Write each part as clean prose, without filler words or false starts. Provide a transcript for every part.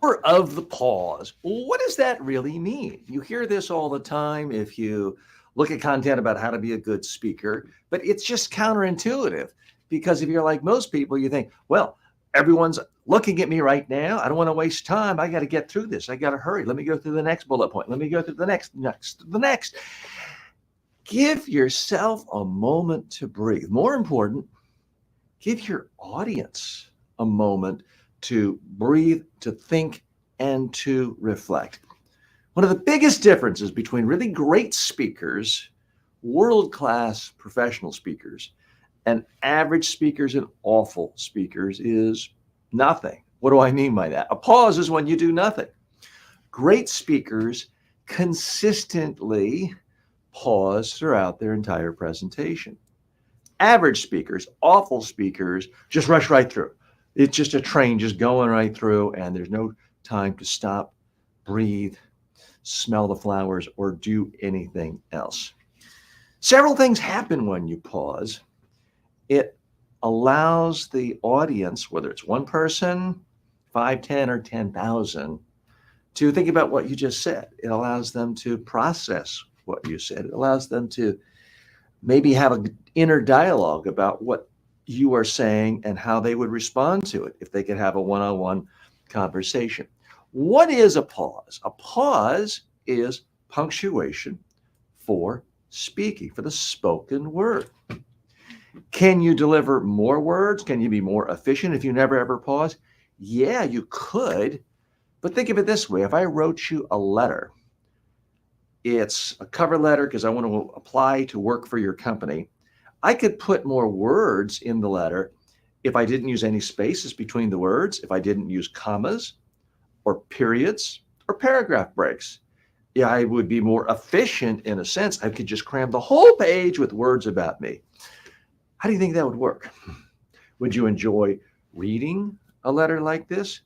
Power of the pause. What does that really mean? You hear this all the time if you look at content about how to be a good speaker, but it's just counterintuitive because if you're like most people, you think, well, everyone's looking at me right now. I don't want to waste time. I got to get through this. I got to hurry. Let me go through the next bullet point. Let me go through the next. Give yourself a moment to breathe. More important, give your audience a moment to breathe, to think, and to reflect. One of the biggest differences between really great speakers, world class professional speakers, and average speakers and awful speakers is nothing. What do I mean by that? A pause is when you do nothing. Great speakers consistently pause throughout their entire presentation. Average speakers, awful speakers, just rush right through. It's just a train just going right through, and there's no time to stop, breathe, smell the flowers, or do anything else. Several things happen when you pause. It allows the audience, whether it's one person, 5, 10, or 10,000, to think about what you just said. It allows them to process what you said. It allows them to maybe have an inner dialogue about what you are saying and how they would respond to it if they could have a one on one conversation. What is a pause? A pause is punctuation for speaking, for the spoken word. Can you deliver more words? Can you be more efficient if you never ever pause? Yeah, you could. But think of it this way, if I wrote you a letter, it's a cover letter because I want to apply to work for your company. I could put more words in the letter if I didn't use any spaces between the words, if I didn't use commas or periods or paragraph breaks. Yeah, I would be more efficient in a sense. I could just cram the whole page with words about me. How do you think that would work? Would you enjoy reading a letter like this?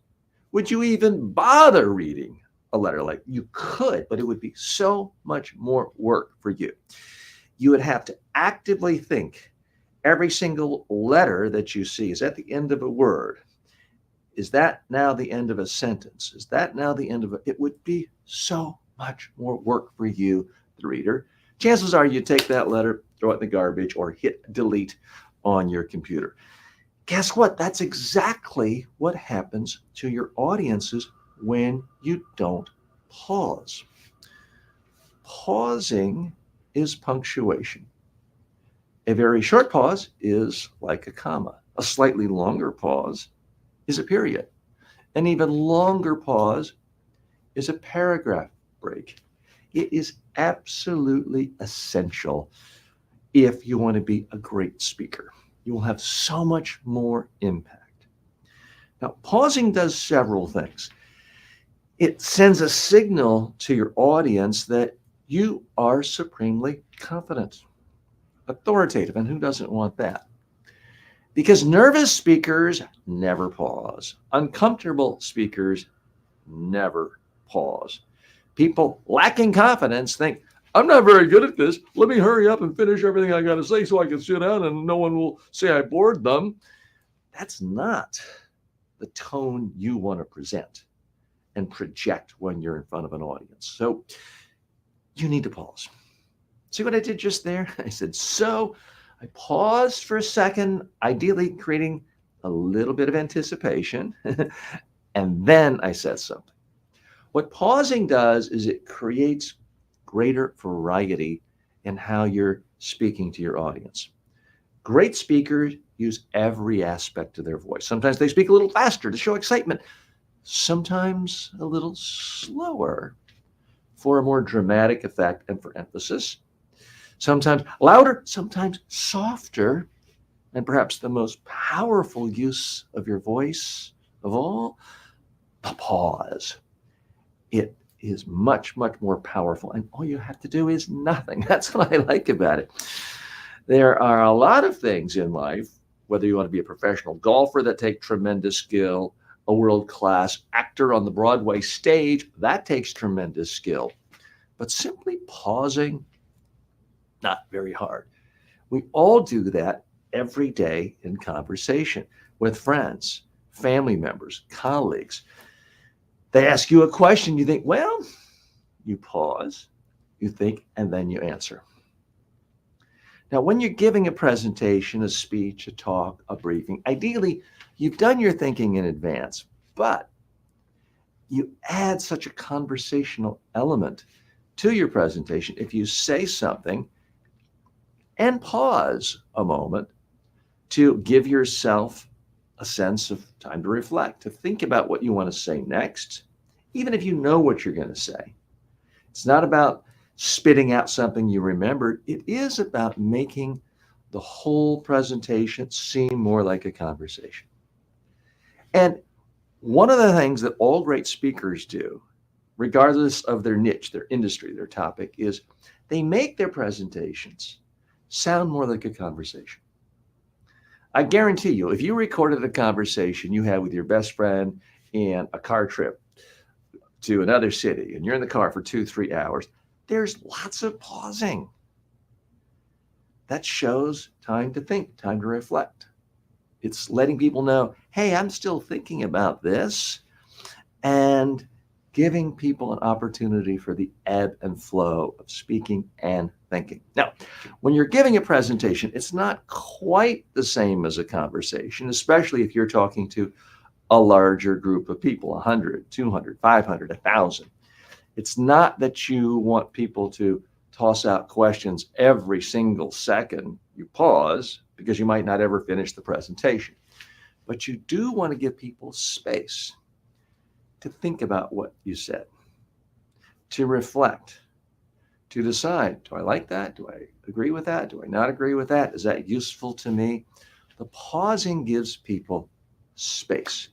Would you even bother reading a letter like you could, but it would be so much more work for you. You would have to actively think every single letter that you see is at the end of a word. Is that now the end of a sentence? Is that now the end of it? It would be so much more work for you, the reader. Chances are you take that letter, throw it in the garbage, or hit delete on your computer. Guess what? That's exactly what happens to your audiences when you don't pause. Pausing is punctuation. A very short pause is like a comma. A slightly longer pause is a period. An even longer pause is a paragraph break. It is absolutely essential if you want to be a great speaker. You will have so much more impact. Now, pausing does several things. It sends a signal to your audience that you are supremely confident, authoritative, and who doesn't want that? Because nervous speakers never pause, uncomfortable speakers never pause. People lacking confidence think, I'm not very good at this. Let me hurry up and finish everything I got to say so I can sit down and no one will say I bored them. That's not the tone you want to present and project when you're in front of an audience. So you need to pause. See what I did just there? I said, so I paused for a second, ideally creating a little bit of anticipation, and then I said something. What pausing does is it creates greater variety in how you're speaking to your audience. Great speakers use every aspect of their voice. Sometimes they speak a little faster to show excitement, sometimes a little slower for a more dramatic effect and for emphasis. Sometimes louder, sometimes softer, and perhaps the most powerful use of your voice of all, the pause. It is much, much more powerful, and all you have to do is nothing. That's what I like about it. There are a lot of things in life, whether you want to be a professional golfer that take tremendous skill, a world-class actor on the Broadway stage, that takes tremendous skill. But simply pausing, not very hard. We all do that every day in conversation with friends, family members, colleagues. They ask you a question, you think, well, you pause, you think, and then you answer. Now, when you're giving a presentation, a speech, a talk, a briefing, ideally, you've done your thinking in advance, but you add such a conversational element to your presentation if you say something and pause a moment to give yourself a sense of time to reflect, to think about what you want to say next, even if you know what you're going to say. It's not about spitting out something you remembered. It is about making the whole presentation seem more like a conversation. And one of the things that all great speakers do, regardless of their niche, their industry, their topic, is they make their presentations sound more like a conversation. I guarantee you, if you recorded a conversation you had with your best friend in a car trip to another city and you're in the car for 2-3 hours, there's lots of pausing. That shows time to think, time to reflect. It's letting people know, hey, I'm still thinking about this, and giving people an opportunity for the ebb and flow of speaking and thinking. Now, when you're giving a presentation, it's not quite the same as a conversation, especially if you're talking to a larger group of people, 100, 200, 500, 1,000. It's not that you want people to toss out questions every single second you pause, because you might not ever finish the presentation. But you do want to give people space to think about what you said, to reflect, to decide, do I like that? Do I agree with that? Do I not agree with that? Is that useful to me? The pausing gives people space.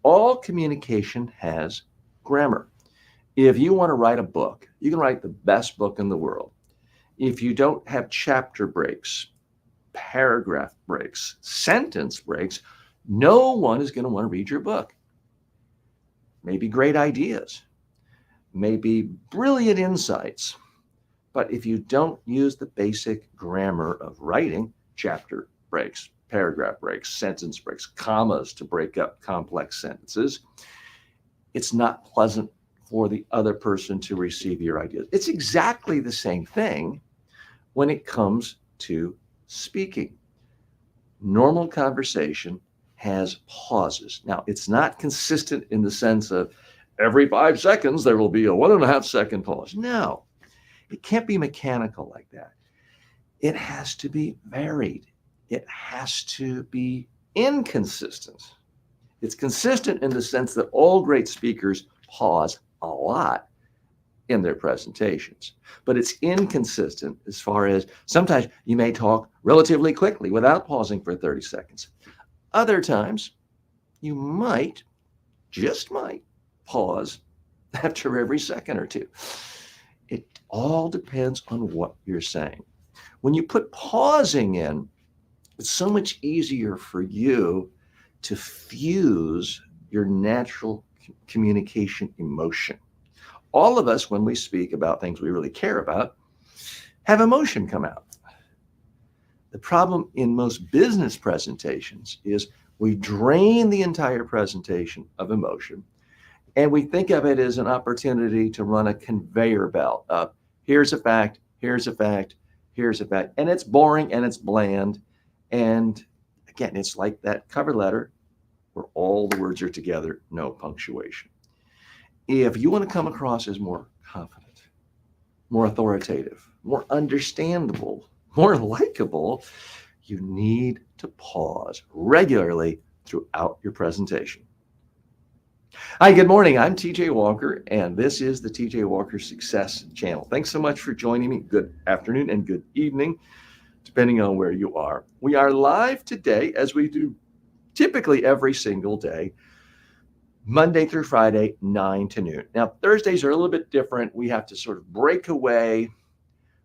All communication has grammar. If you want to write a book, you can write the best book in the world. If you don't have chapter breaks, paragraph breaks, sentence breaks, no one is going to want to read your book. Maybe great ideas, maybe brilliant insights. But if you don't use the basic grammar of writing, chapter breaks, paragraph breaks, sentence breaks, commas to break up complex sentences, it's not pleasant for the other person to receive your ideas. It's exactly the same thing when it comes to speaking. Normal conversation has pauses. Now, it's not consistent in the sense of every 5 seconds there will be a 1.5 second pause. No, it can't be mechanical like that. It has to be varied. It has to be inconsistent. It's consistent in the sense that all great speakers pause a lot in their presentations, but it's inconsistent as far as sometimes you may talk relatively quickly without pausing for 30 seconds. Other times you might, just might, pause after every second or two. It all depends on what you're saying. When you put pausing in, it's so much easier for you to fuse your natural communication emotion. All of us, when we speak about things we really care about, have emotion come out. The problem in most business presentations is we drain the entire presentation of emotion, and we think of it as an opportunity to run a conveyor belt of here's a fact, here's a fact, here's a fact. And it's boring and it's bland. And again, it's like that cover letter where all the words are together, no punctuation. If you want to come across as more confident, more authoritative, more understandable, more likable, you need to pause regularly throughout your presentation. Hi, good morning. I'm TJ Walker, and this is the TJ Walker Success Channel. Thanks so much for joining me. Good afternoon and good evening, depending on where you are. We are live today, as we do typically every single day, Monday through Friday, 9 to noon. Now, Thursdays are a little bit different. We have to sort of break away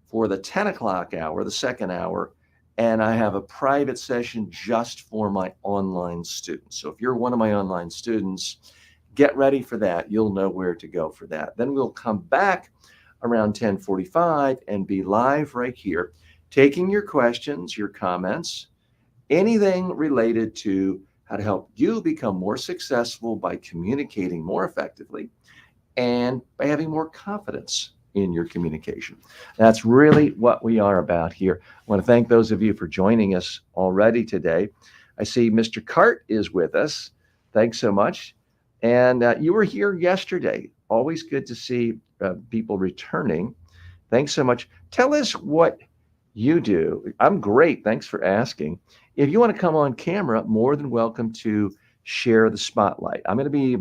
for the 10 o'clock hour, the second hour, and I have a private session just for my online students. So if you're one of my online students, get ready for that. You'll know where to go for that. Then we'll come back around 10:45 and be live right here, taking your questions, your comments, anything related to how to help you become more successful by communicating more effectively and by having more confidence in your communication. That's really what we are about here. I want to thank those of you for joining us already today. I see Mr. Cart is with us. Thanks so much. And you were here yesterday. Always good to see people returning. Thanks so much. Tell us what you do. I'm great. Thanks for asking. If you want to come on camera, more than welcome to share the spotlight. I'm going to be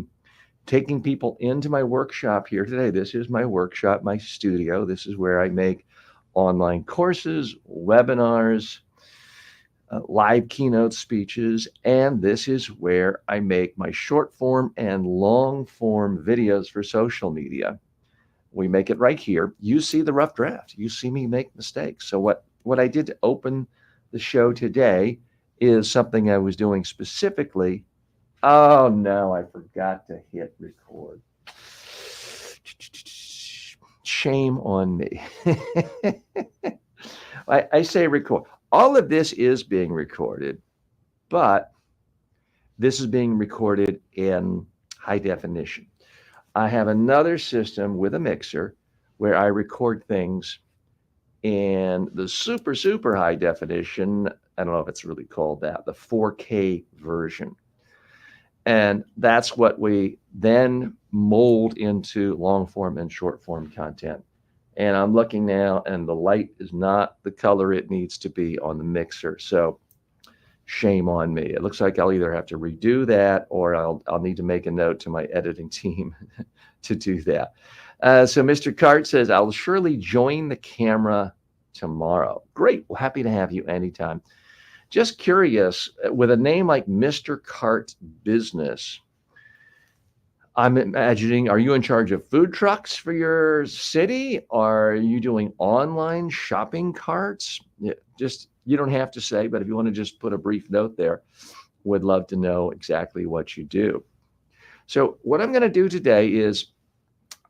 taking people into my workshop here today. This is my workshop, my studio. This is where I make online courses, webinars, live keynote speeches, and this is where I make my short form and long form videos for social media. We make it right here. You see the rough draft. You see me make mistakes. So what I did to open the show today is something I was doing specifically. Oh no, I forgot to hit record. Shame on me. I say record. All of this is being recorded, but this is being recorded in high definition. I have another system with a mixer where I record things in the super, super high definition. I don't know if it's really called that, the 4K version. And that's what we then mold into long form and short form content. And I'm looking now, and the light is not the color it needs to be on the mixer. So shame on me. It looks like I'll either have to redo that or I'll need to make a note to my editing team to do that. So Mr. Cart says, I'll surely join the camera tomorrow. Great. Well, happy to have you anytime. Just curious, with a name like Mr. Cart Business, I'm imagining, are you in charge of food trucks for your city? Are you doing online shopping carts? Just, you don't have to say, but if you want to just put a brief note there, would love to know exactly what you do. So what I'm going to do today is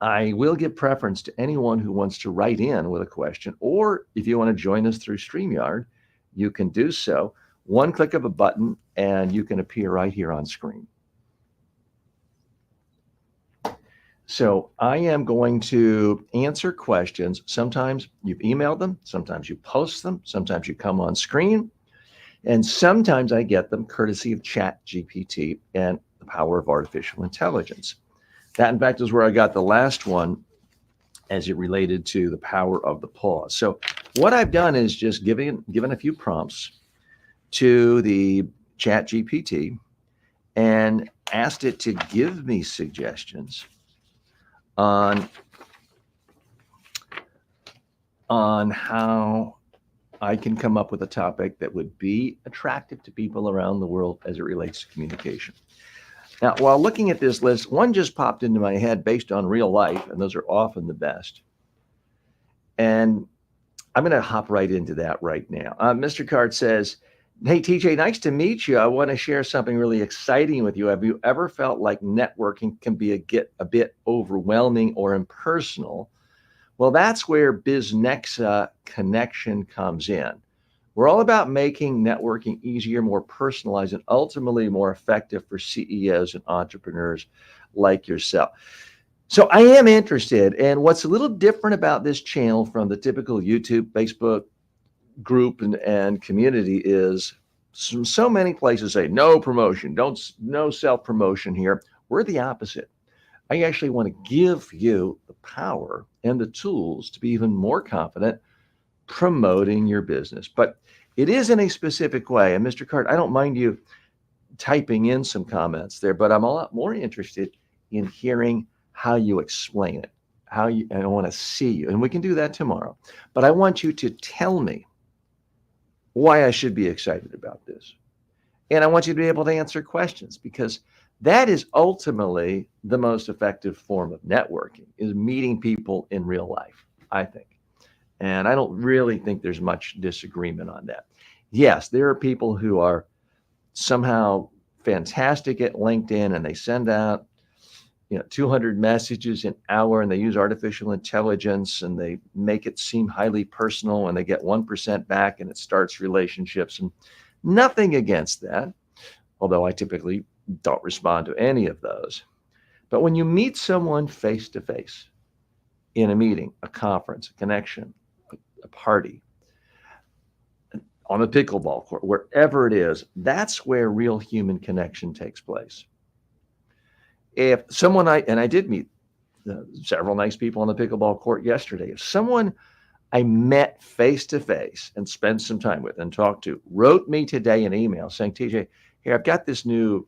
I will give preference to anyone who wants to write in with a question, or if you want to join us through StreamYard, you can do so. One click of a button and you can appear right here on screen. So I am going to answer questions. Sometimes you've emailed them, sometimes you post them, sometimes you come on screen, and sometimes I get them courtesy of ChatGPT and the power of artificial intelligence. That, in fact, is where I got the last one as it related to the power of the pause. So what I've done is just given a few prompts to the ChatGPT and asked it to give me suggestions on how I can come up with a topic that would be attractive to people around the world as it relates to communication. Now, while looking at this list, one just popped into my head based on real life, and those are often the best. And I'm going to hop right into that right now. Mr. Cart says, hey, TJ, nice to meet you. I want to share something really exciting with you. Have you ever felt like networking can be a bit overwhelming or impersonal? Well, that's where BizNexa Connection comes in. We're all about making networking easier, more personalized, and ultimately more effective for CEOs and entrepreneurs like yourself. So I am interested. And what's a little different about this channel from the typical YouTube, Facebook group and community is so many places say no promotion, no self-promotion here. We're the opposite. I actually want to give you the power and the tools to be even more confident promoting your business. But it is in a specific way. And Mr. Cart, I don't mind you typing in some comments there, but I'm a lot more interested in hearing how you explain it, and I want to see you. And we can do that tomorrow. But I want you to tell me why I should be excited about this. And I want you to be able to answer questions, because that is ultimately the most effective form of networking, is meeting people in real life, I think. And I don't really think there's much disagreement on that. Yes, there are people who are somehow fantastic at LinkedIn and they send out 200 messages an hour, and they use artificial intelligence and they make it seem highly personal, and they get 1% back and it starts relationships. And nothing against that. although I typically don't respond to any of those. But when you meet someone face to face in a meeting, a conference, a connection, a party, on a pickleball court, wherever it is, that's where real human connection takes place. If someone I did meet several nice people on the pickleball court yesterday. If someone I met face to face and spent some time with and talked to wrote me today an email saying, TJ, here, I've got this new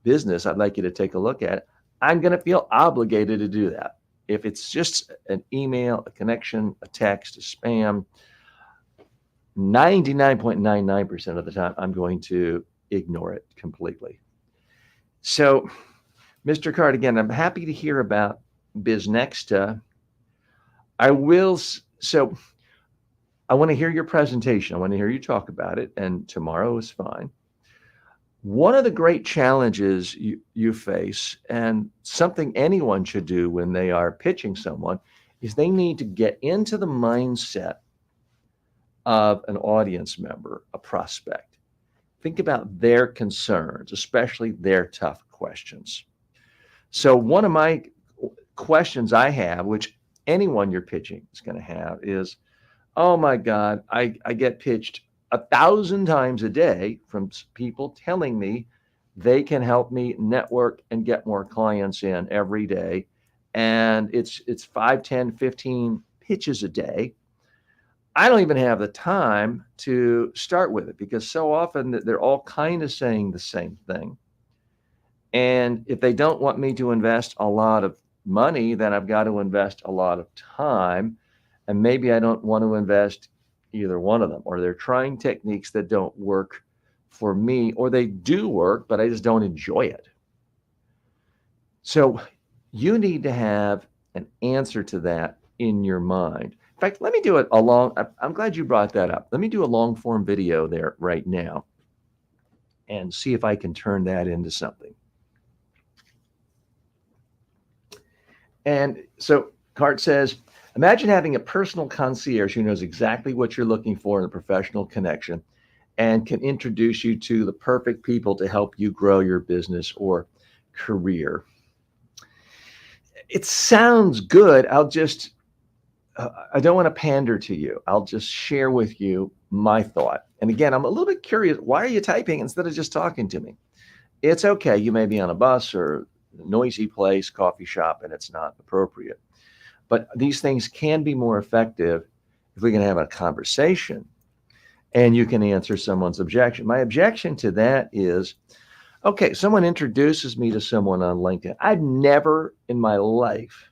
business I'd like you to take a look at, I'm going to feel obligated to do that. If it's just an email, a connection, a text, a spam, 99.99% of the time, I'm going to ignore it completely. So, Mr. Card, again, I'm happy to hear about BizNexta. I will, so I want to hear your presentation. I want to hear you talk about it, and tomorrow is fine. One of the great challenges you face, and something anyone should do when they are pitching someone, is they need to get into the mindset of an audience member, a prospect. Think about their concerns, especially their tough questions. So one of my questions I have, which anyone you're pitching is going to have, is, oh my God, I get pitched 1,000 times a day from people telling me they can help me network and get more clients in every day. And it's 5, 10, 15 pitches a day. I don't even have the time to start with it because so often they're all kind of saying the same thing. And if they don't want me to invest a lot of money, then I've got to invest a lot of time. And maybe I don't want to invest either one of them, or they're trying techniques that don't work for me, or they do work, but I just don't enjoy it. So you need to have an answer to that in your mind. In fact, let me do it I'm glad you brought that up. Let me do a long form video there right now and see if I can turn that into something. And so Cart says, imagine having a personal concierge who knows exactly what you're looking for in a professional connection and can introduce you to the perfect people to help you grow your business or career. It sounds good. I don't want to pander to you. I'll just share with you my thought. And again, I'm a little bit curious. Why are you typing instead of just talking to me? It's okay. You may be on a bus or a noisy place, coffee shop, and it's not appropriate. But these things can be more effective if we can have a conversation and you can answer someone's objection. My objection to that is, okay, someone introduces me to someone on LinkedIn. I've never in my life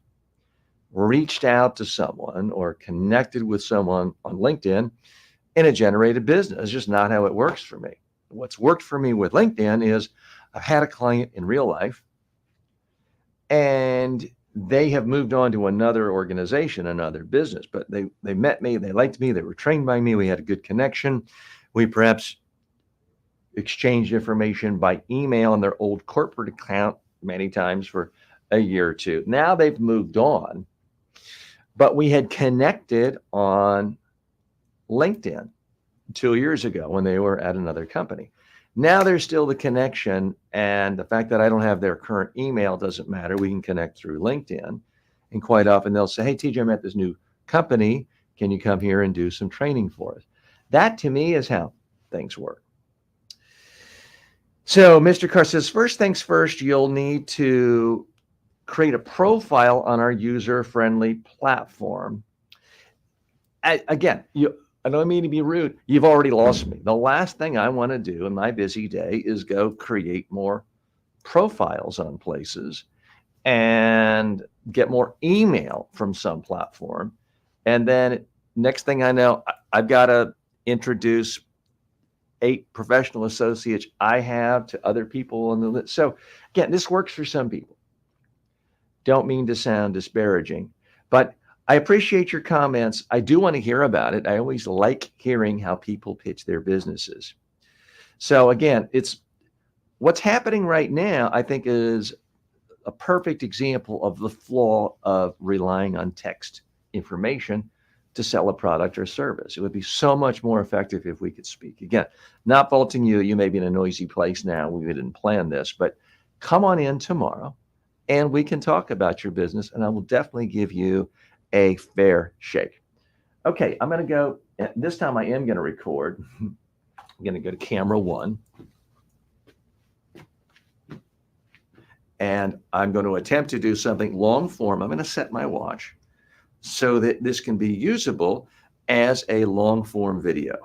reached out to someone or connected with someone on LinkedIn and it generated business. It's just not how it works for me. What's worked for me with LinkedIn is I've had a client in real life and they have moved on to another organization, another business, but they met me, they liked me, they were trained by me, we had a good connection. We perhaps exchanged information by email on their old corporate account many times for a year or two. Now they've moved on, but we had connected on LinkedIn 2 years ago when they were at another company. Now there's still the connection, and the fact that I don't have their current email doesn't matter. We can connect through LinkedIn, and quite often they'll say, hey, TJ, I'm at this new company. Can you come here and do some training for us? That to me is how things work. So Mr. Carr says, first things first, you'll need to create a profile on our user-friendly platform. Again, I don't mean to be rude. You've already lost me. The last thing I want to do in my busy day is go create more profiles on places and get more email from some platform. And then next thing I know, I've got to introduce 8 professional associates I have to other people on the list. So again, this works for some people. Don't mean to sound disparaging, but I appreciate your comments. I do want to hear about it. I always like hearing how people pitch their businesses. So again, it's what's happening right now, I think, is a perfect example of the flaw of relying on text information to sell a product or service. It would be so much more effective if we could speak. Again, not faulting you. You may be in a noisy place now. We didn't plan this, but come on in tomorrow and we can talk about your business, and I will definitely give you a fair shake. Okay, I'm going to go. This time I am going to record. I'm going to go to camera one. And I'm going to attempt to do something long form. I'm going to set my watch so that this can be usable as a long form video.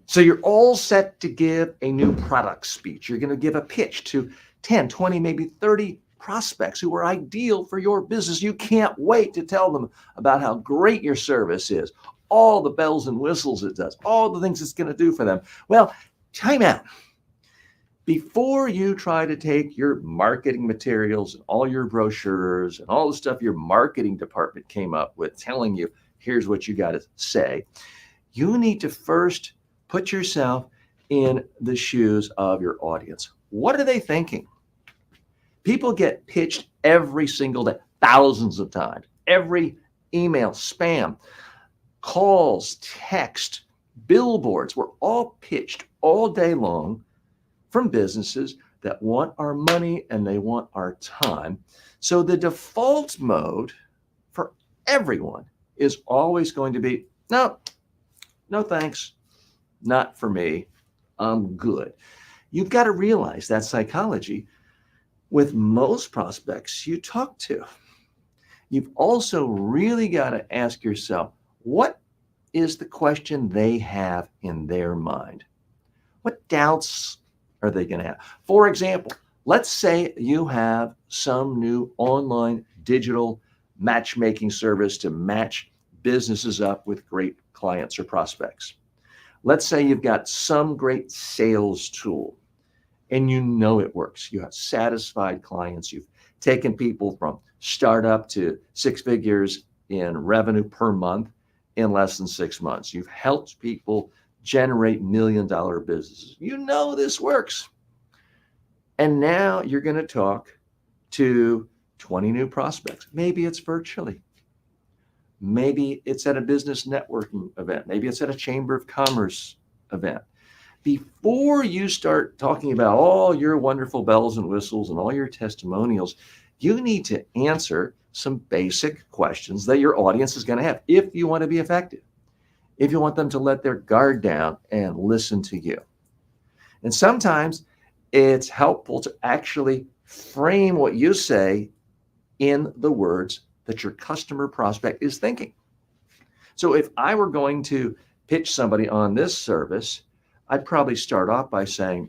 So you're all set to give a new product speech. You're going to give a pitch to 10, 20, maybe 30 prospects who are ideal for your business. You can't wait to tell them about how great your service is, all the bells and whistles it does, all the things it's going to do for them. Well, time out. Before you try to take your marketing materials and all your brochures and all the stuff your marketing department came up with telling you, here's what you got to say, you need to first put yourself in the shoes of your audience. What are they thinking? People get pitched every single day, thousands of times, every email, spam, calls, text, billboards. We're all pitched all day long from businesses that want our money and they want our time. So the default mode for everyone is always going to be, no thanks, not for me, I'm good. You've got to realize that psychology with most prospects you talk to. You've also really got to ask yourself, what is the question they have in their mind? What doubts are they going to have? For example, let's say you have some new online digital matchmaking service to match businesses up with great clients or prospects. Let's say you've got some great sales tool and you know it works. You have satisfied clients. You've taken people from startup to 6 figures in revenue per month in less than 6 months. You've helped people generate $1 million businesses. You know this works. And now you're going to talk to 20 new prospects. Maybe it's virtually. Maybe it's at a business networking event. Maybe it's at a Chamber of Commerce event. Before you start talking about all your wonderful bells and whistles and all your testimonials, you need to answer some basic questions that your audience is going to have if you want to be effective, if you want them to let their guard down and listen to you. And sometimes it's helpful to actually frame what you say in the words that your customer prospect is thinking. So if I were going to pitch somebody on this service, I'd probably start off by saying,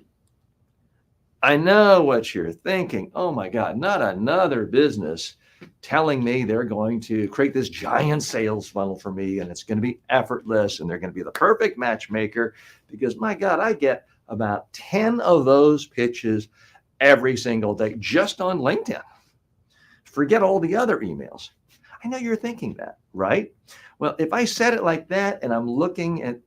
I know what you're thinking. Oh my God, not another business telling me they're going to create this giant sales funnel for me and it's going to be effortless and they're going to be the perfect matchmaker, because my God, I get about 10 of those pitches every single day just on LinkedIn. Forget all the other emails. I know you're thinking that, right? Well, if I said it like that and I'm looking at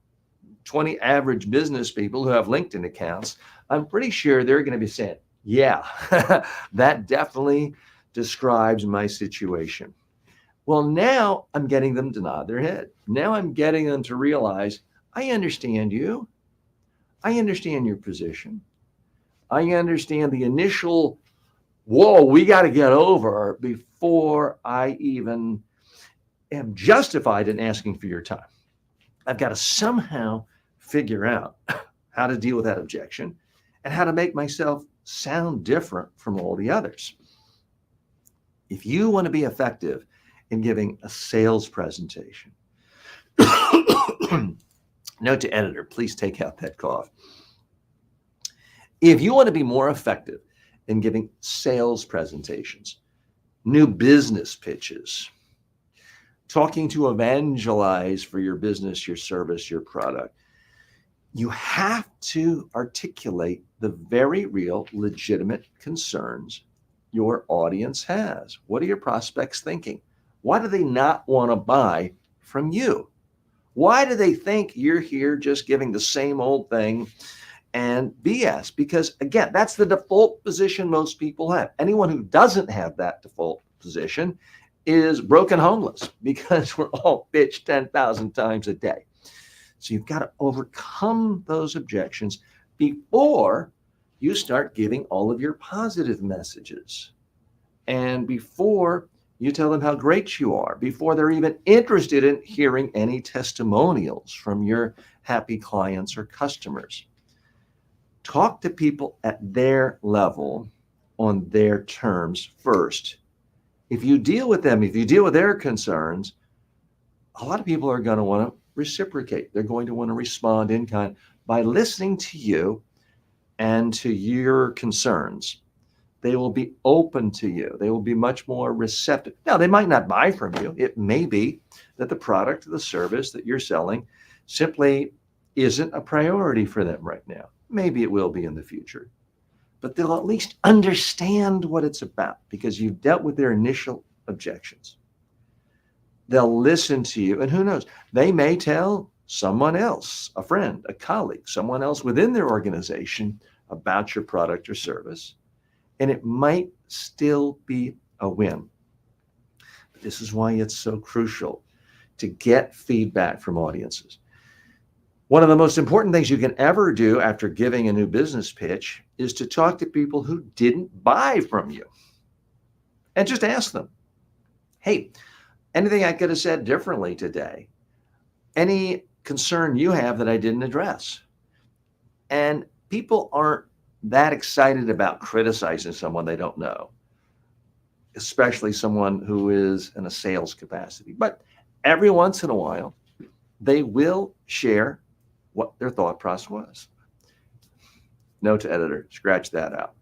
20 average business people who have LinkedIn accounts, I'm pretty sure they're going to be saying, yeah, that definitely describes my situation. Well, now I'm getting them to nod their head. Now I'm getting them to realize, I understand you. I understand your position. I understand the initial, whoa, we got to get over before I even am justified in asking for your time. I've got to somehow figure out how to deal with that objection and how to make myself sound different from all the others. If you want to be effective in giving a sales presentation, note to editor, please take out that cough. If you want to be more effective in giving sales presentations, new business pitches, talking to evangelize for your business, your service, your product, you have to articulate the very real, legitimate concerns your audience has. What are your prospects thinking? Why do they not want to buy from you? Why do they think you're here just giving the same old thing and BS, because again, that's the default position most people have. Anyone who doesn't have that default position is broken homeless because we're all bitched 10,000 times a day. So you've got to overcome those objections before you start giving all of your positive messages. And before you tell them how great you are, before they're even interested in hearing any testimonials from your happy clients or customers. Talk to people at their level on their terms first. If you deal with them, if you deal with their concerns, a lot of people are going to want to reciprocate. They're going to want to respond in kind by listening to you and to your concerns. They will be open to you. They will be much more receptive. Now, they might not buy from you. It may be that the product or the service that you're selling simply isn't a priority for them right now. Maybe it will be in the future. But they'll at least understand what it's about because you've dealt with their initial objections. They'll listen to you, and who knows, they may tell someone else, a friend, a colleague, someone else within their organization about your product or service, and it might still be a win. But this is why it's so crucial to get feedback from audiences. One of the most important things you can ever do after giving a new business pitch is to talk to people who didn't buy from you and just ask them, hey, anything I could have said differently today? Any concern you have that I didn't address? And people aren't that excited about criticizing someone they don't know, especially someone who is in a sales capacity. But every once in a while, they will share what their thought process was. Note to editor, scratch that out.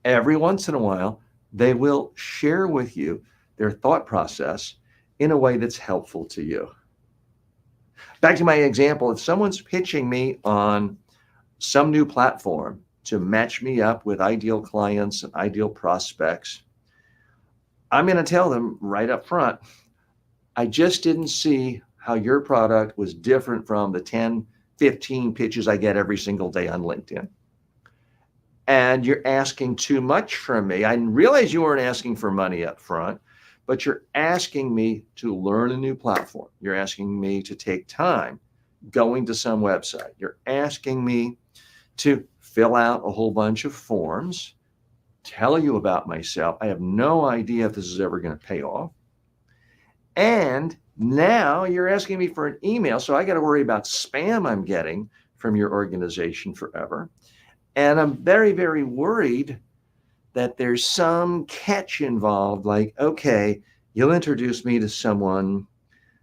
Every once in a while, they will share with you their thought process in a way that's helpful to you. Back to my example, if someone's pitching me on some new platform to match me up with ideal clients and ideal prospects, I'm going to tell them right up front, I just didn't see how your product was different from the 10, 15 pitches I get every single day on LinkedIn. And you're asking too much from me. I realize you weren't asking for money up front, but you're asking me to learn a new platform. You're asking me to take time going to some website. You're asking me to fill out a whole bunch of forms, tell you about myself. I have no idea if this is ever going to pay off. And now you're asking me for an email, so I got to worry about spam I'm getting from your organization forever. And I'm very, very worried that there's some catch involved, like, okay, you'll introduce me to someone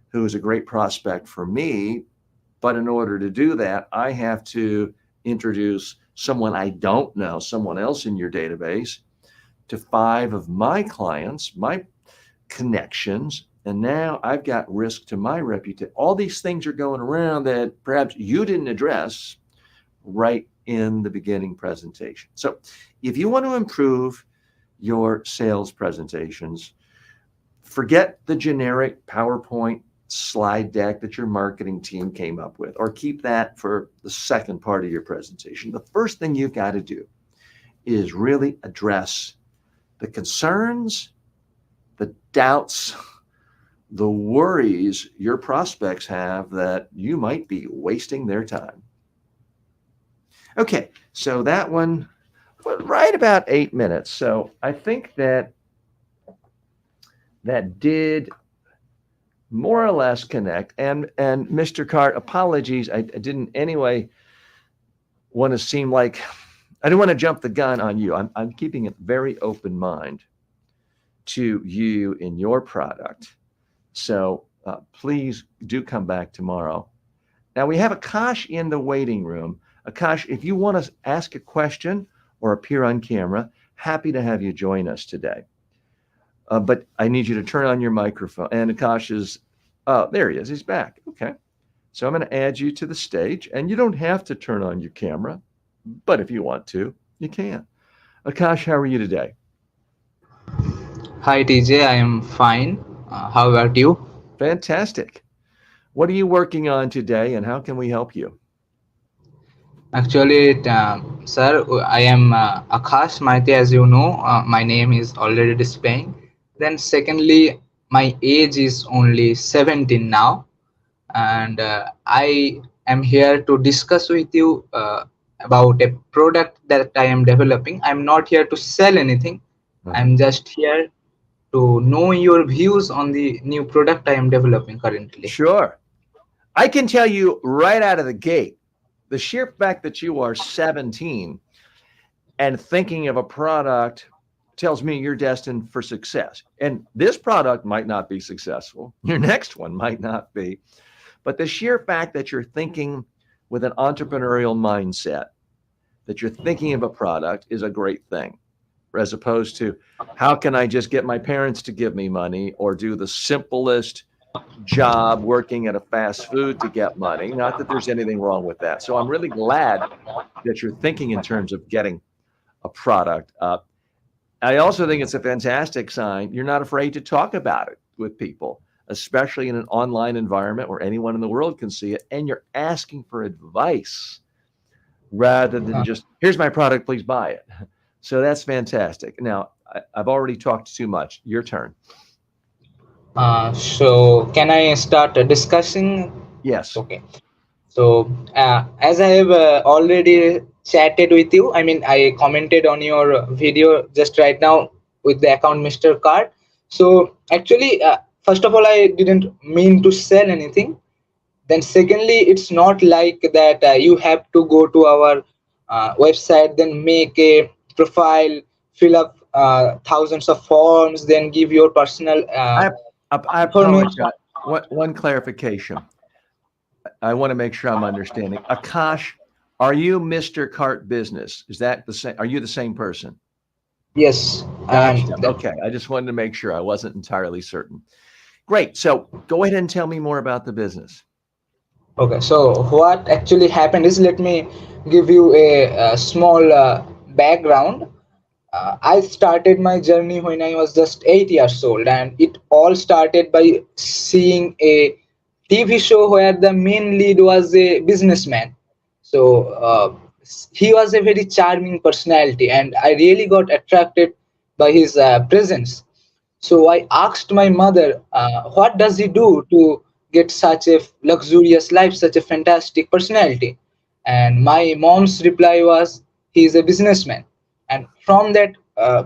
who is a great prospect for me, but in order to do that, I have to introduce someone I don't know, someone else in your database, to 5 of my clients, my connections, and now I've got risk to my reputation. All these things are going around that perhaps you didn't address right in the beginning presentation. So if you want to improve your sales presentations, forget the generic PowerPoint slide deck that your marketing team came up with, or keep that for the second part of your presentation. The first thing you've got to do is really address the concerns, the doubts, the worries your prospects have that you might be wasting their time. Okay, so that one was right about 8 minutes. So I think that did more or less connect. And Mr. Cart, apologies, I didn't anyway want to seem like, I didn't want to jump the gun on you. I'm keeping a very open mind to you in your product. So please do come back tomorrow. Now we have Akash in the waiting room. Akash, if you want to ask a question or appear on camera, happy to have you join us today. But I need you to turn on your microphone. And Akash is, oh, there he is. He's back. Okay. So I'm going to add you to the stage. And you don't have to turn on your camera, but if you want to, you can. Akash, how are you today? Hi TJ, I am fine. How about you? Fantastic. What are you working on today and how can we help you? Actually, sir, I am Akash Maite, as you know. My name is already displaying. Then, secondly, my age is only 17 now, and I am here to discuss with you about a product that I am developing. I'm not here to sell anything. Uh-huh. I'm just here to know your views on the new product I am developing currently. Sure. I can tell you right out of the gate, the sheer fact that you are 17 and thinking of a product tells me you're destined for success. And this product might not be successful. Your next one might not be. But the sheer fact that you're thinking with an entrepreneurial mindset, that you're thinking of a product is a great thing, as opposed to how can I just get my parents to give me money or do the simplest job working at a fast food to get money. Not that there's anything wrong with that. So I'm really glad that you're thinking in terms of getting a product up. I also think it's a fantastic sign you're not afraid to talk about it with people, especially in an online environment where anyone in the world can see it, and you're asking for advice rather than Uh, just, here's my product, please buy it. So that's fantastic. Now, I've already talked too much. Your turn. so, can I start discussing? Yes. Okay. So, as I have already chatted with you, I mean, I commented on your video just right now with the account Mr. Card. So, actually, first of all, I didn't mean to sell anything. Then, secondly, it's not like that you have to go to our website, then make a profile, fill up thousands of forms, then give your personal I, I information. apologize. One clarification. I want to make sure I'm understanding. Akash, are you Mr. Cart Business? Is that the same? Are you the same person? Yes, I am. Gotcha. Okay. I just wanted to make sure. I wasn't entirely certain. Great. So go ahead and tell me more about the business. Okay, so what actually happened is, let me give you a small background. I started my journey when I was just 8 years old, and it all started by seeing a TV show where the main lead was a businessman. So he was a very charming personality, and I really got attracted by his presence. So I asked my mother, what does he do to get such a luxurious life, such a fantastic personality? And my mom's reply was, he is a businessman. And from that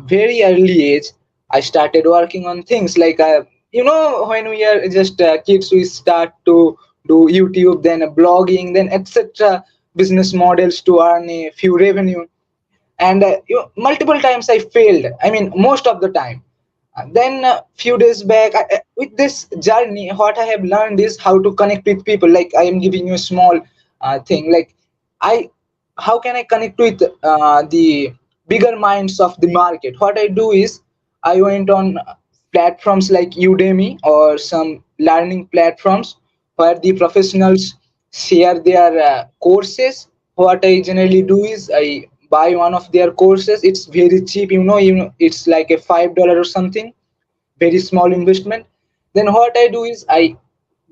very early age, I started working on things like, when we are just kids, we start to do YouTube, then blogging, then etc. business models to earn a few revenue. And multiple times I failed. I mean, most of the time. Then a few days back, with this journey, what I have learned is how to connect with people. Like, I am giving you a small thing. Like, I, how can I connect with the bigger minds of the market? What I do is, I went on platforms like Udemy or some learning platforms where the professionals share their courses. What I generally do is, I buy one of their courses. It's very cheap, it's like a $5 or something, very small investment. Then what I do is, I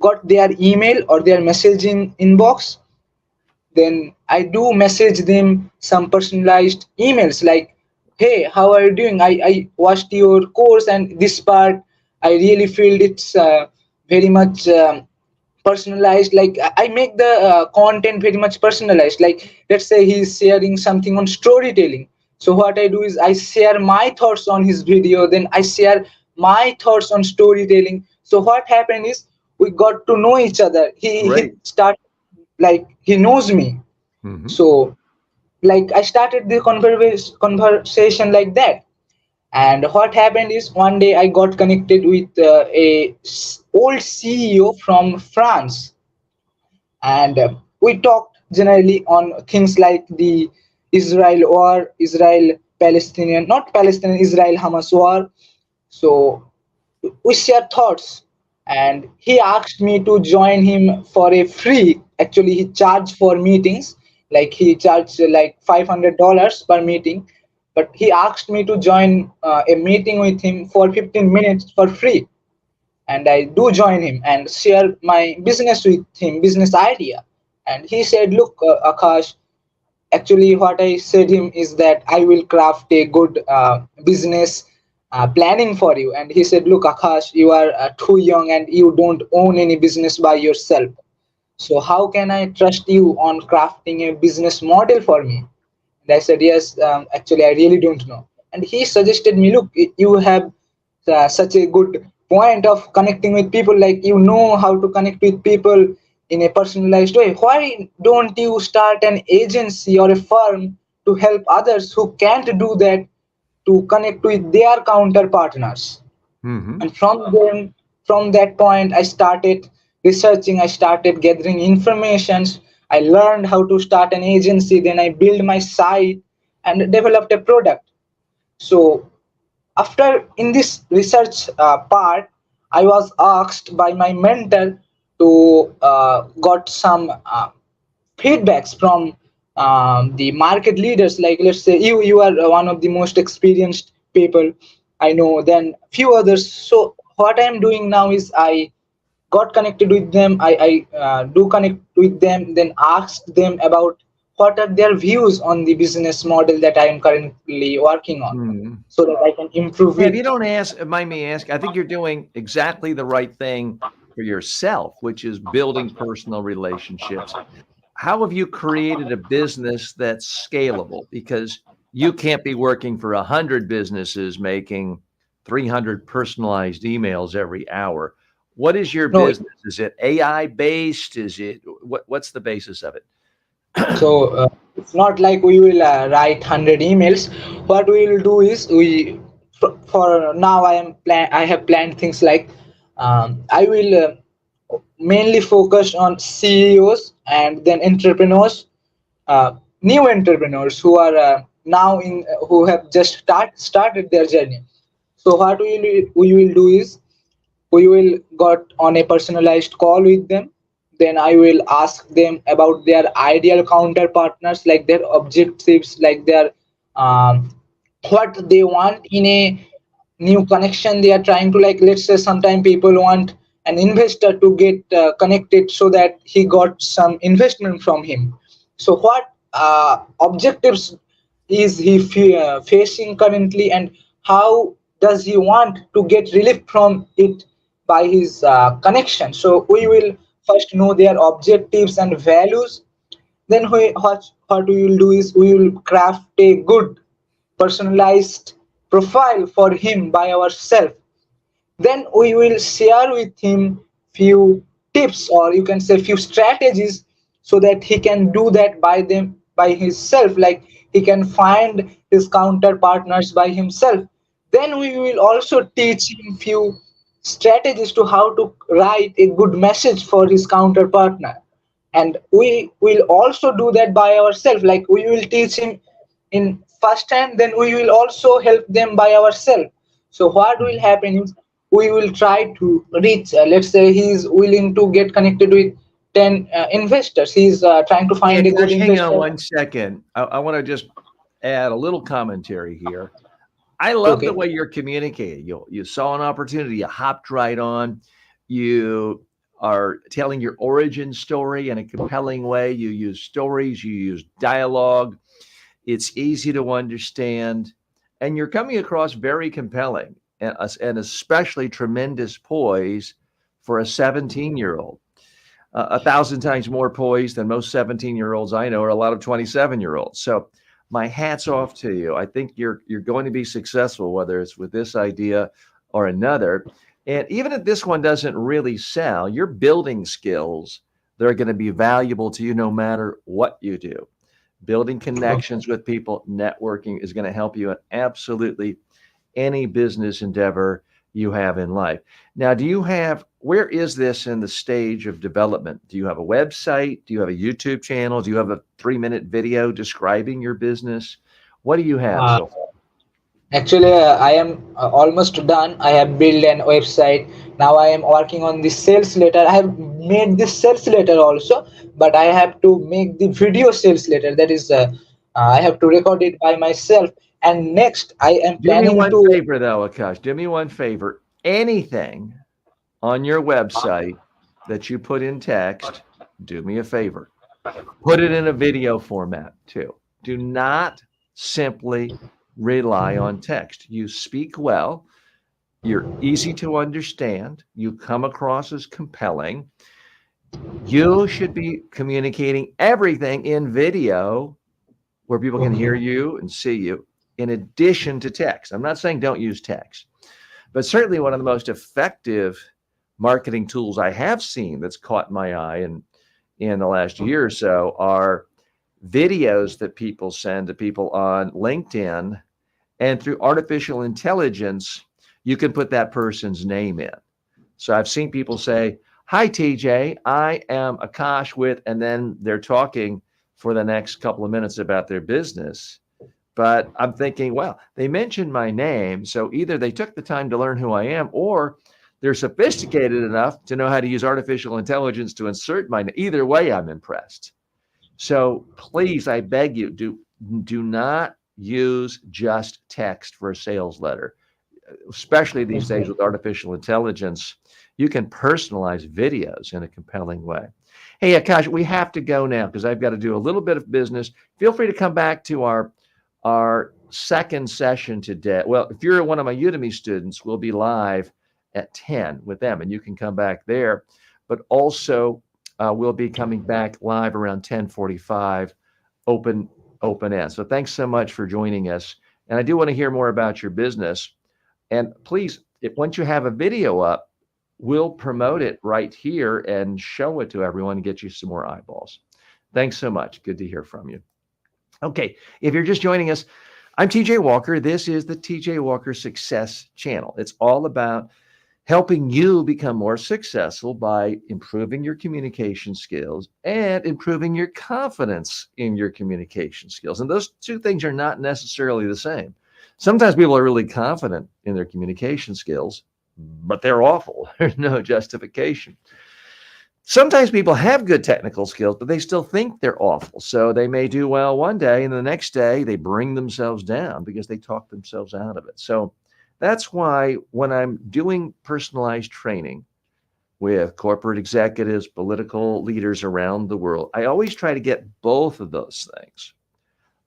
got their email or their messaging inbox. Then I do message them some personalized emails like, hey, how are you doing? I watched your course, and this part I really feel it's very much personalized. Like, I make the content very much personalized. Like, let's say he's sharing something on storytelling. So what I do is, I share my thoughts on his video, then I share my thoughts on storytelling. So what happened is, we got to know each other. He Great. started, like, he knows me. Hmm. So, like, I started the conversation like that. And what happened is, one day I got connected with old CEO from France. And we talked generally on things like the Israel war, Israel Palestinian, not Palestinian, Israel Hamas war. So we share thoughts, and he asked me to join him for a free. Actually, he charged for meetings, like he charged like $500 per meeting, but he asked me to join a meeting with him for 15 minutes for free. And I do join him and share my business with him, business idea. And he said, look, Akash, actually what I said him is that I will craft a good business planning for you. And he said, look, Akash, you are too young and you don't own any business by yourself. So how can I trust you on crafting a business model for me? And I said, yes, actually, I really don't know. And he suggested me, look, you have such a good point of connecting with people, like you know how to connect with people in a personalized way. Why don't you start an agency or a firm to help others who can't do that to connect with their counter partners? Hmm. And from that point I started researching, I started gathering informations, I learned how to start an agency, then I built my site and developed a product. So after in this research part, I was asked by my mentor to got some feedbacks from the market leaders, like let's say you are one of the most experienced people I know, then few others. So what I am doing now is I got connected with them, I do connect with them, then asked them about what are their views on the business model that I am currently working on, Hmm. so that I can improve Yeah, if you it. don't ask, mind me ask, I think you're doing exactly the right thing for yourself, which is building personal relationships. How have you created a business that's scalable? Because you can't be working for 100 businesses making 300 personalized emails every hour. What is your No, business? Is it AI based? Is it what's the basis of it? so it's not like we will write 100 emails. What we will do is we for now I have planned things like I will mainly focus on CEOs and then entrepreneurs, uh, new entrepreneurs who are now in who have just started their journey. So what we will do is we will got on a personalized call with them, then I will ask them about their ideal counter partners, like their objectives, like their um, what they want in a new connection they are trying to, like let's say sometime people want an investor to get connected so that he got some investment from him. So what objectives is he facing currently, and how does he want to get relief from it by his connection? So we will first know their objectives and values, then what we will do is we will craft a good personalized profile for him by ourselves. Then we will share with him few tips, or you can say few strategies, so that he can do that by himself, like he can find his counter partners by himself. Then we will also teach him few strategies to how to write a good message for his counter partner. And we will also do that by ourselves, like we will teach him in first hand, then we will also help them by ourselves. So what will Mhm. happen is we will try to reach, let's say he is willing to get connected with 10 investors, he is trying to Yeah, find a good Josh, hang on investor. one second. I want to just add a little commentary here. I love the Okay. way you're communicating. You saw an opportunity, you hopped right on. You are telling your origin story in a compelling way. You use stories, you use dialogue. It's easy to understand, and you're coming across very compelling and especially tremendous poise for a 17-year-old. 1,000 times more poised than most 17-year-olds I know, or a lot of 27-year-olds. So my hat's off to you. I think you're going to be successful, whether it's with this idea or another. And even if this one doesn't really sell, you're building skills that are going to be valuable to you no matter what you do. Building connections with people, networking is going to help you in absolutely any business endeavor you have in life. Now, where is this in the stage of development? Do you have a website? Do you have a YouTube channel? Do you have a 3-minute video describing your business? What do you have uh, so far? Actually, I am almost done. I have built an website. Now I am working on the sales letter. I have made this sales letter also, but I have to make the video sales letter. That is, I have to record it by myself. And next, I am Do me planning one to. favor, though, Akash. Do me one favor. Anything on your website that you put in text, do me a favor. Put it in a video format too. Do not simply rely on text. You speak well, you're easy to understand, you come across as compelling. You should be communicating everything in video where people can hear Okay. you and see you in addition to text. I'm not saying don't use text, but certainly one of the most effective marketing tools I have seen that's caught my eye in the last year or so are videos that people send to people on LinkedIn. And through artificial intelligence, you can put that person's name in. So I've seen people say, "Hi, TJ, I am Akash with," and then they're talking for the next couple of minutes about their business. But I'm thinking, well, they mentioned my name. So either they took the time to learn who I am, or they're sophisticated enough to know how to use artificial intelligence to insert my name. Either way, I'm impressed. So please, I beg you, do not use just text for a sales letter, especially these days Okay. with artificial intelligence. You can personalize videos in a compelling way. Hey, Akash, we have to go now because I've got to do a little bit of business. Feel free to come back to our second session today. Well, if you're one of my Udemy students, we'll be live at 10 with them, and you can come back there. But also, we'll be coming back live around 10:45, open open end. So thanks so much for joining us. And I do want to hear more about your business. And please, if once you have a video up, we'll promote it right here and show it to everyone and get you some more eyeballs. Thanks so much. Good to hear from you. Okay, if you're just joining us, I'm TJ Walker. This is the TJ Walker Success Channel. It's all about helping you become more successful by improving your communication skills and improving your confidence in your communication skills. And those two things are not necessarily the same. Sometimes people are really confident in their communication skills, but they're awful. There's no justification. Sometimes people have good technical skills, but they still think they're awful. So they may do well one day, and the next day they bring themselves down because they talk themselves out of it. So that's why when I'm doing personalized training with corporate executives, political leaders around the world, I always try to get both of those things,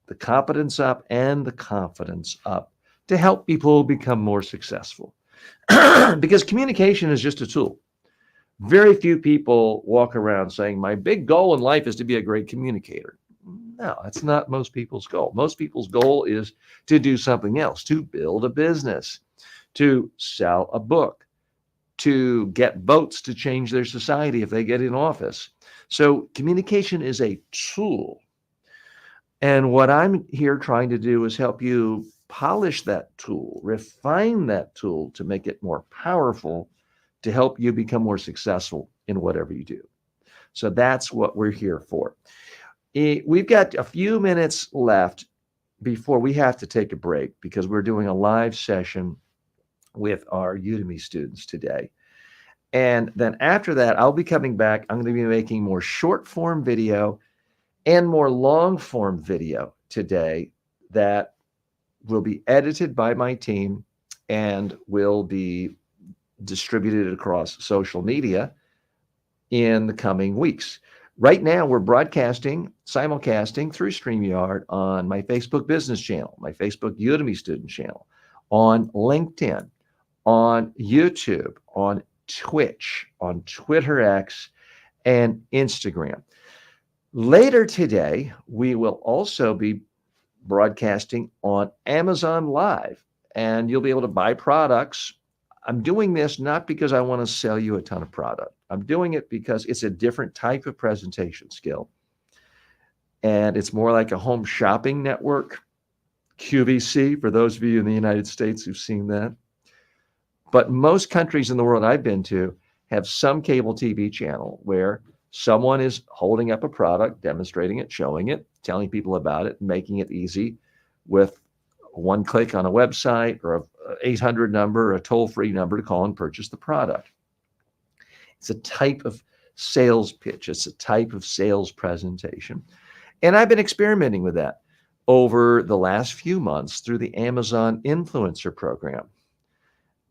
the competence up and the confidence up, to help people become more successful. Because communication is just a tool. Very few people walk around saying, my big goal in life is to be a great communicator. No, that's not most people's goal. Most people's goal is to do something else, to build a business, to sell a book, to get votes to change their society if they get in office. So communication is a tool. And what I'm here trying to do is help you polish that tool, refine that tool to make it more powerful, to help you become more successful in whatever you do. So that's what we're here for. We've got a few minutes left before we have to take a break because we're doing a live session with our Udemy students today. And then after that, I'll be coming back. I'm going to be making more short form video and more long form video today that will be edited by my team and will be distributed across social media in the coming weeks. Right now, we're broadcasting, simulcasting through StreamYard on my Facebook business channel, my Facebook Udemy student channel, on LinkedIn, on YouTube, on Twitch, on Twitter X, and Instagram. Later today, we will also be broadcasting on Amazon Live, and you'll be able to buy products. I'm doing this not because I want to sell you a ton of product. I'm doing it because it's a different type of presentation skill. And it's more like a home shopping network, QVC, for those of you in the United States who've seen that. But most countries in the world I've been to have some cable TV channel where someone is holding up a product, demonstrating it, showing it, telling people about it, making it easy with one click on a website or a 800 number or a toll-free number to call and purchase the product. It's a type of sales pitch. It's a type of sales presentation. And I've been experimenting with that over the last few months through the Amazon Influencer Program,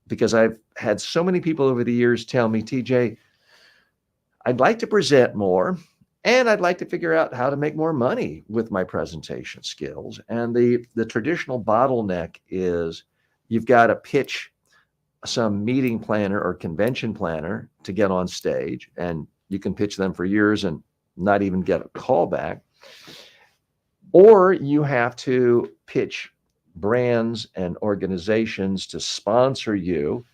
because I've had so many people over the years tell me, TJ, I'd like to present more. And I'd like to figure out how to make more money with my presentation skills. And the traditional bottleneck is you've got to pitch some meeting planner or convention planner to get on stage, and you can pitch them for years and not even get a call back. Or you have to pitch brands and organizations to sponsor you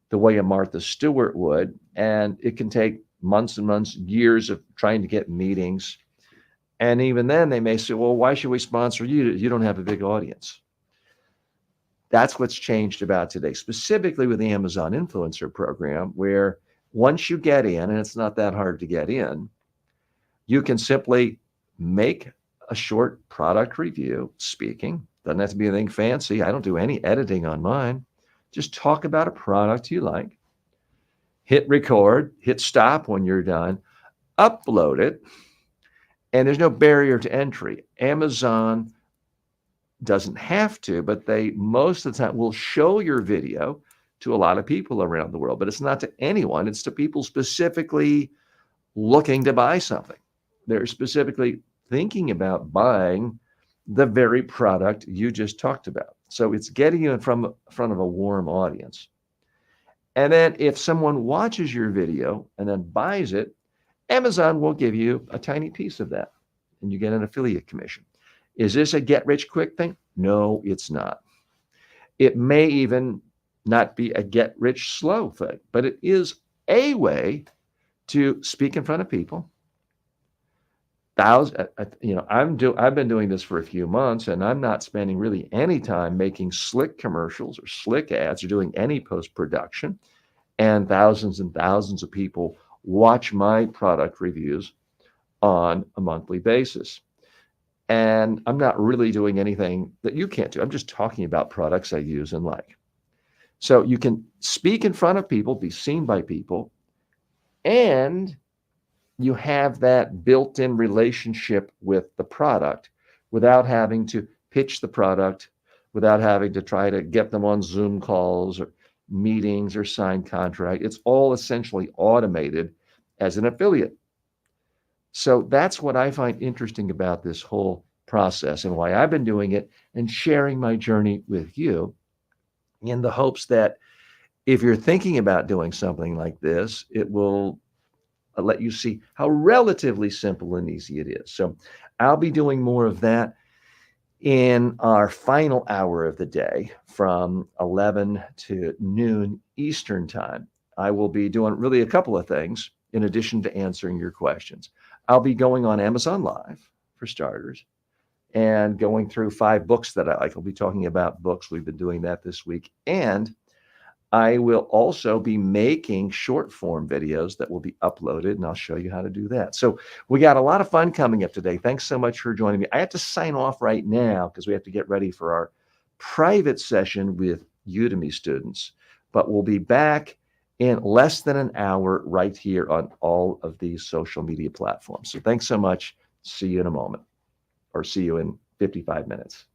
the way a Martha Stewart would. And it can take months and months, years of trying to get meetings. And even then, they may say, well, why should we sponsor you? You don't have a big audience. That's what's changed about today, specifically with the Amazon Influencer Program, where once you get in, and it's not that hard to get in, you can simply make a short product review speaking. Doesn't have to be anything fancy. I don't do any editing on mine. Just talk about a product you like, hit record, hit stop when you're done, upload it, and there's no barrier to entry. Amazon doesn't have to, but they most of the time will show your video to a lot of people around the world, but it's not to anyone. It's to people specifically looking to buy something. They're specifically thinking about buying the very product you just talked about. So it's getting you in front of a warm audience. And then if someone watches your video and then buys it, Amazon will give you a tiny piece of that and you get an affiliate commission. Is this a get rich quick thing? No, it's not. It may even not be a get rich slow thing, but it is a way to speak in front of people. I've been doing this for a few months, and I'm not spending really any time making slick commercials or slick ads or doing any post-production. And thousands of people watch my product reviews on a monthly basis. And I'm not really doing anything that you can't do. I'm just talking about products I use and like. So you can speak in front of people, be seen by people, and you have that built-in relationship with the product without having to pitch the product, without having to try to get them on Zoom calls or meetings or sign contract. It's all essentially automated as an affiliate. So that's what I find interesting about this whole process and why I've been doing it and sharing my journey with you in the hopes that if you're thinking about doing something like this, it will let you see how relatively simple and easy it is. So I'll be doing more of that in our final hour of the day from 11 to noon Eastern time. I will be doing really a couple of things in addition to answering your questions. I'll be going on Amazon Live, for starters, and going through 5 books that I like. I'll be talking about books. We've been doing that this week. And I will also be making short form videos that will be uploaded, and I'll show you how to do that. So we got a lot of fun coming up today. Thanks so much for joining me. I have to sign off right now because we have to get ready for our private session with Udemy students, but we'll be back in less than an hour right here on all of these social media platforms. So thanks so much. See you in a moment, or see you in 55 minutes.